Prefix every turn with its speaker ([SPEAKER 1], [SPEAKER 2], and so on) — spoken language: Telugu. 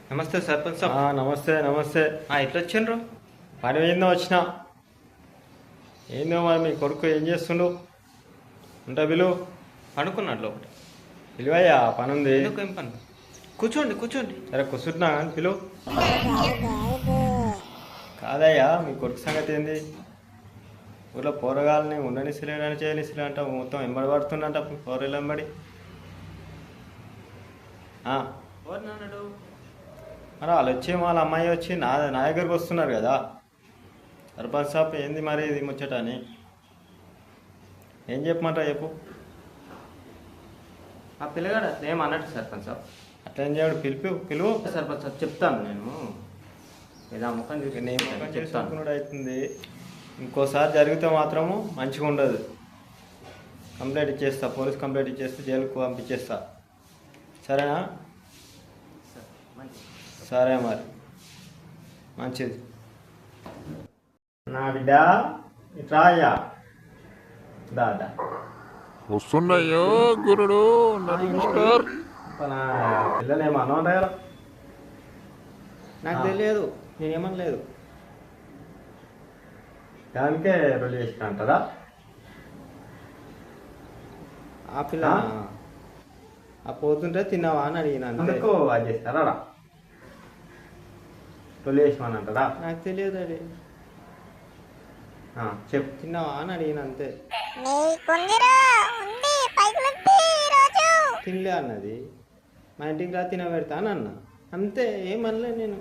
[SPEAKER 1] నమస్తే సర్పంచ్ సాబ్.
[SPEAKER 2] నమస్తే నమస్తే.
[SPEAKER 1] ఎట్లా వచ్చిండ్రు?
[SPEAKER 2] పని ఏందో వచ్చినా. ఏందో మరి మీ కొడుకు ఏం చేస్తుండు? ఉంటా పిలువు.
[SPEAKER 1] పనుకున్నాడు లోపల.
[SPEAKER 2] పిలువయ్యా, పని ఉంది.
[SPEAKER 1] ఎందుకు ఏం పని? కూర్చోండి కూర్చోండి.
[SPEAKER 2] సరే కూర్చుంటున్నా కానీ పిలువు. కాదయ్యా, మీ కొడుకు సంగతి ఏంది? ఊళ్ళో పోరగాలని ఉండనిస్తలేడని చేయనిస్తలే అంట, మొత్తం ఎంబడి పడుతుందంట పోరలు ఎంబడి.
[SPEAKER 1] ఎవరినాడు?
[SPEAKER 2] మరి వాళ్ళు వచ్చి వాళ్ళ అమ్మాయి వచ్చి నా దగ్గరకు వస్తున్నారు కదా. సర్పంచ్ సాబ్ ఏంది మరి ఇది ముచ్చట అని ఏం చెప్పమంటా చెప్పు.
[SPEAKER 1] ఆ పిల్లగాడు అట్లా ఏం అన్నట్టు సర్పంచ్ సాబ్.
[SPEAKER 2] అట్లా ఏం చేయడు, పిలువు.
[SPEAKER 1] సర్పంచ్ సాబ్ చెప్తాను నేను. ఏదో ముఖం చూసి
[SPEAKER 2] నేను
[SPEAKER 1] చెప్తాను.
[SPEAKER 2] చేసుకున్నాడు అవుతుంది. ఇంకోసారి జరిగితే మాత్రము మంచిగా ఉండదు. కంప్లైంట్ ఇచ్చేస్తా, పోలీస్ కంప్లైంట్ ఇచ్చేస్తే జైలుకు పంపించేస్తా. సరేనా? సరే మరి, మంచిది. నా బిడ్డ ఇట్రాయ్యా, దాదా
[SPEAKER 3] వస్తున్నాయో గురుడు మిస్టర్.
[SPEAKER 2] పిల్లలు ఏమన్నా ఉంటాయా?
[SPEAKER 1] నాకు తెలియదు, నేనేమనలేదు.
[SPEAKER 2] దానికే రొల్లి చేసిన అంటారా?
[SPEAKER 1] ఆ పిల్ల ఆ పోతుంటే తిన్నావా అని అడిగిన.
[SPEAKER 2] అందుకు అది చేస్తారా? రొల్లి చేసిన అంటారా?
[SPEAKER 1] నాకు తెలియదు. అది
[SPEAKER 2] చెప్పు.
[SPEAKER 1] తిన్నావా అని అడిగిన అంతే. తినలే అన్నది. మా ఇంటికి రా తిన పెడతా అని అన్న అంతే, ఏమనలే నేను.